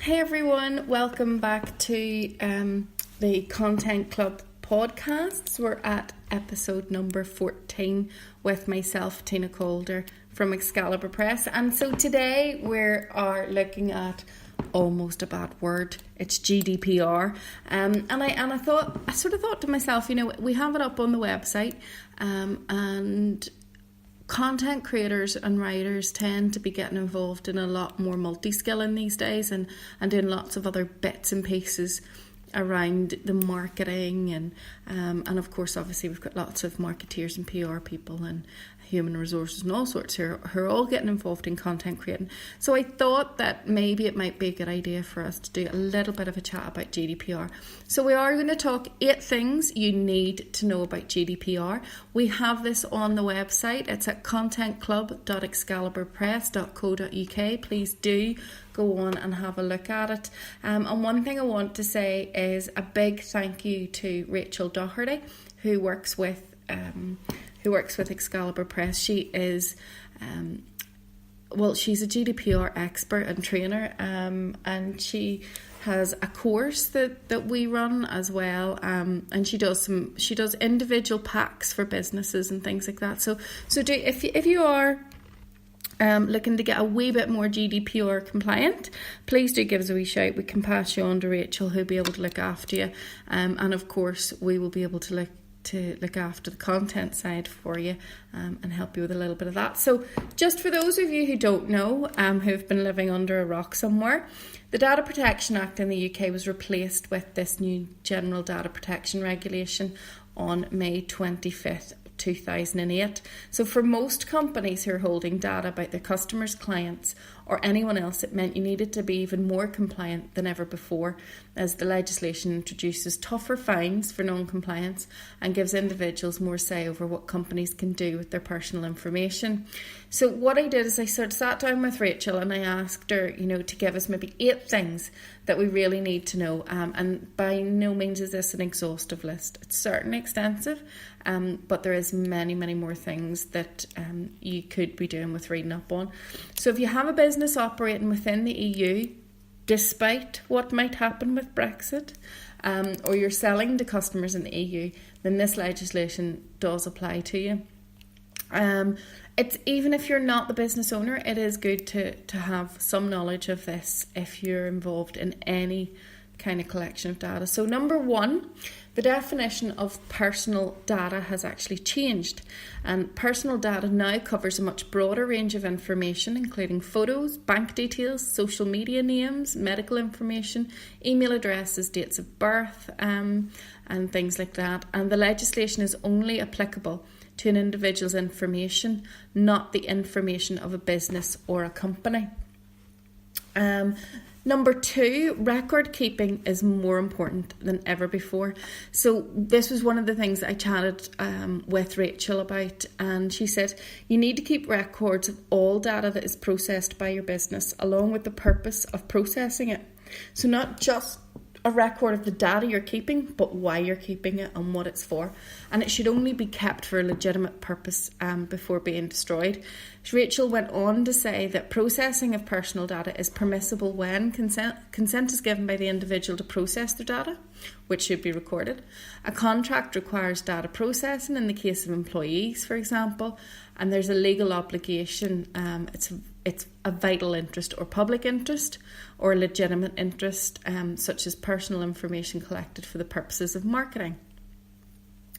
Hey everyone, welcome back to the Content Club podcasts. We're at episode number 14 with myself, Tina Calder from Excalibur Press. And so today we are looking at almost a bad word. It's GDPR. And I thought to myself, we have it up on the website, and content creators and writers tend to be getting involved in a lot more multi-skilling these days and doing lots of other bits and pieces around the marketing and of course obviously we've got lots of marketeers and PR people and human resources and all sorts who are all getting involved in content creating. So I thought that maybe it might be a good idea for us to do a little bit of a chat about GDPR. So we are going to talk 8 things you need to know about GDPR. We have this on the website. It's at contentclub.excaliburpress.co.uk. Please do go on and have a look at it. And one thing I want to say is a big thank you to Rachel Doherty, who works with Excalibur Press. She is, she's a GDPR expert and trainer, and she has a course that we run as well, and she does individual packs for businesses and things like that. So do if you are looking to get a wee bit more GDPR compliant, please do give us a wee shout. We can pass you on to Rachel, who'll be able to look after you, and of course we will be able to look after the content side for you, and help you with a little bit of that. So just for those of you who don't know, who've been living under a rock somewhere, the Data Protection Act in the UK was replaced with this new General Data Protection Regulation on May 25th 2008. So for most companies who are holding data about their customers, clients or anyone else, it meant you needed to be even more compliant than ever before, as the legislation introduces tougher fines for non-compliance and gives individuals more say over what companies can do with their personal information. So what I did is I sort of sat down with Rachel and I asked her, to give us maybe 8 things that we really need to know. And by no means is this an exhaustive list. It's certainly extensive, but there is many, many more things that you could be doing with reading up on. So if you have a business operating within the EU, despite what might happen with Brexit, or you're selling to customers in the EU, then this legislation does apply to you. It's even if you're not the business owner, it is good to have some knowledge of this if you're involved in any kind of collection of data. So number 1, the definition of personal data has actually changed, and personal data now covers a much broader range of information, including photos, bank details, social media names, medical information, email addresses, dates of birth, and things like that. And the legislation is only applicable to an individual's information, not the information of a business or a company. Number 2, record keeping is more important than ever before. So this was one of the things that I chatted with Rachel about, and she said you need to keep records of all data that is processed by your business, along with the purpose of processing it. So not just a record of the data you're keeping, but why you're keeping it and what it's for. And it should only be kept for a legitimate purpose before being destroyed. Rachel went on to say that processing of personal data is permissible when consent is given by the individual to process their data, which should be recorded. A contract requires data processing in the case of employees, for example, and there's a legal obligation. It's a vital interest or public interest or a legitimate interest, such as personal information collected for the purposes of marketing.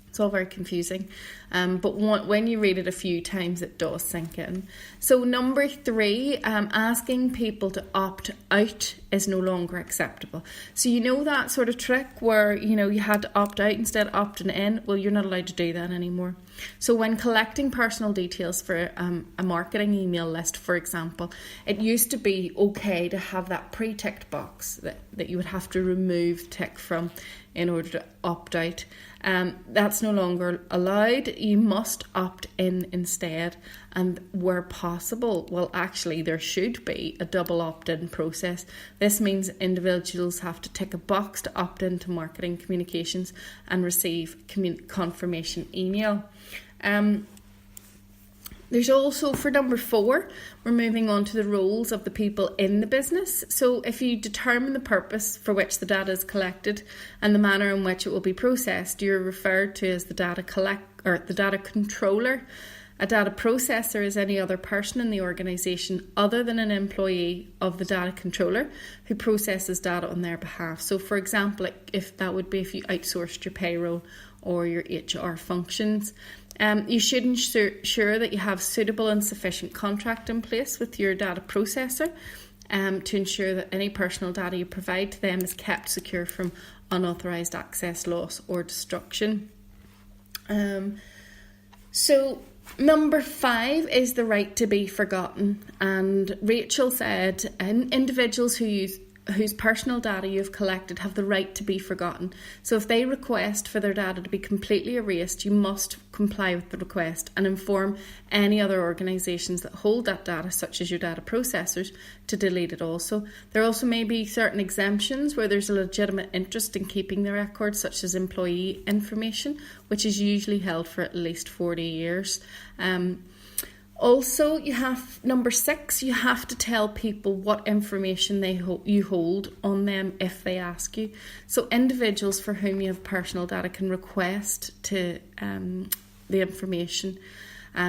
It's all very confusing, but when you read it a few times, it does sink in. So number 3, asking people to opt out is no longer acceptable. So that sort of trick where, you had to opt out instead of opting in? Well, you're not allowed to do that anymore. So when collecting personal details for a marketing email list, for example, it used to be okay to have that pre-ticked box that you would have to remove tick from in order to opt out. That's no longer allowed. You must opt in instead, and where possible, well, actually there should be a double opt-in process. This means individuals have to tick a box to opt into marketing communications and receive confirmation email. There's also, for number 4, we're moving on to the roles of the people in the business. So if you determine the purpose for which the data is collected and the manner in which it will be processed, you're referred to as the data controller. A data processor is any other person in the organisation other than an employee of the data controller who processes data on their behalf. So for example, if you outsourced your payroll or your HR functions, you should ensure that you have suitable and sufficient contract in place with your data processor to ensure that any personal data you provide to them is kept secure from unauthorised access, loss or destruction. So number 5 is the right to be forgotten. And Rachel said individuals whose personal data you've collected have the right to be forgotten. So if they request for their data to be completely erased, you must comply with the request and inform any other organisations that hold that data, such as your data processors, to delete it also. There also may be certain exemptions where there's a legitimate interest in keeping the records, such as employee information, which is usually held for at least 40 years. Also, number 6, you have to tell people what information you hold on them if they ask you. So individuals for whom you have personal data can request the information.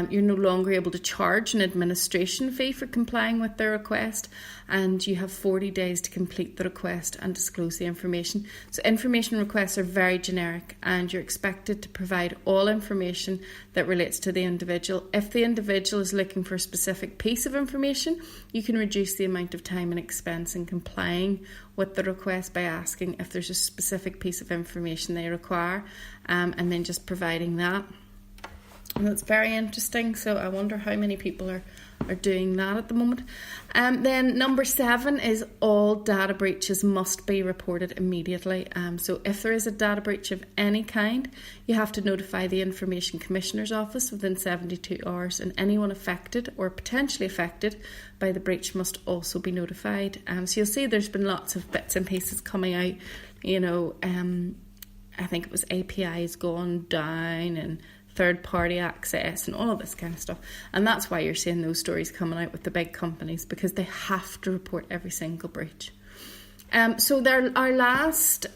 You're no longer able to charge an administration fee for complying with their request, and you have 40 days to complete the request and disclose the information. So information requests are very generic, and you're expected to provide all information that relates to the individual. If the individual is looking for a specific piece of information, you can reduce the amount of time and expense in complying with the request by asking if there's a specific piece of information they require, and then just providing that. And that's very interesting, so I wonder how many people are doing that at the moment. Then number 7 is all data breaches must be reported immediately. So if there is a data breach of any kind, you have to notify the Information Commissioner's Office within 72 hours, and anyone affected or potentially affected by the breach must also be notified. So you'll see there's been lots of bits and pieces coming out, I think it was APIs gone down and third-party access and all of this kind of stuff, and that's why you're seeing those stories coming out with the big companies, because they have to report every single breach. So our last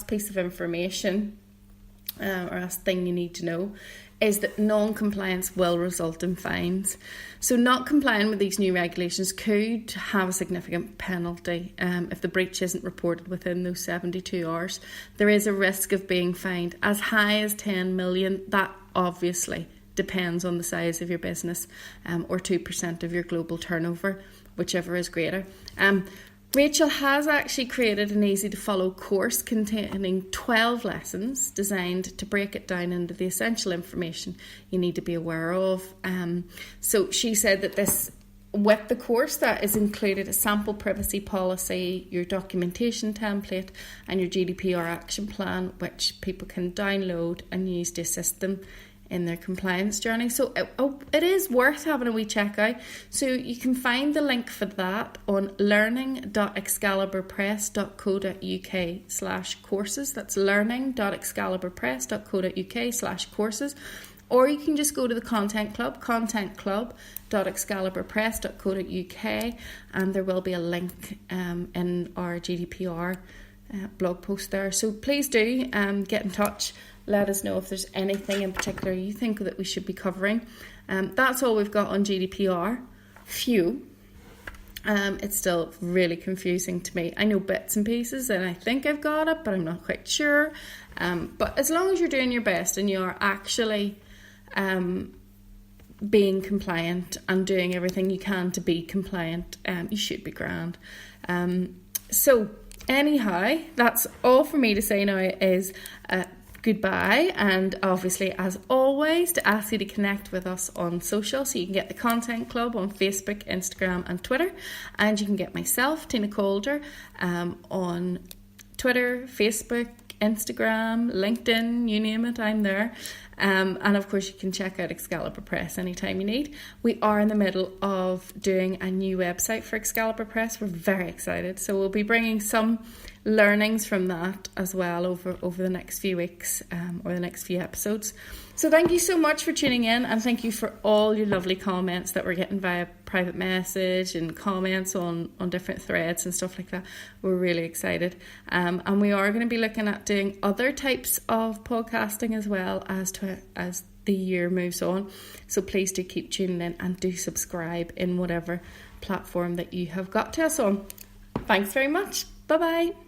piece of information, or last thing you need to know, is that non-compliance will result in fines. So not complying with these new regulations could have a significant penalty if the breach isn't reported within those 72 hours. There is a risk of being fined as high as 10 million. That obviously depends on the size of your business, or 2% of your global turnover, whichever is greater. Rachel has actually created an easy-to-follow course containing 12 lessons designed to break it down into the essential information you need to be aware of. So she said that with the course, that is included a sample privacy policy, your documentation template, and your GDPR action plan, which people can download and use to assist them in their compliance journey. So it is worth having a wee check out. So you can find the link for that on learning.excaliburpress.co.uk/courses. That's learning.excaliburpress.co.uk/courses. Or you can just go to the Content Club, contentclub.excaliburpress.co.uk, and there will be a link in our GDPR blog post there. So please do get in touch. Let us know if there's anything in particular you think that we should be covering. That's all we've got on GDPR. Phew. It's still really confusing to me. I know bits and pieces and I think I've got it, but I'm not quite sure. But as long as you're doing your best and you're actually being compliant and doing everything you can to be compliant, you should be grand. So anyhow, that's all for me to say now is goodbye, and obviously as always to ask you to connect with us on social. So you can get the Content Club on Facebook, Instagram and Twitter, and you can get myself, Tina Calder, on Twitter, Facebook, Instagram, LinkedIn, you name it, I'm there. And of course you can check out Excalibur Press anytime you need. We are in the middle of doing a new website for Excalibur Press. We're very excited, so we'll be bringing some learnings from that as well over the next few weeks, or the next few episodes. So thank you so much for tuning in, and thank you for all your lovely comments that we're getting via private message and comments on different threads and stuff like that. We're really excited. And we are going to be looking at doing other types of podcasting as well as the year moves on. So please do keep tuning in and do subscribe in whatever platform that you have got to us on. Thanks very much. Bye-bye.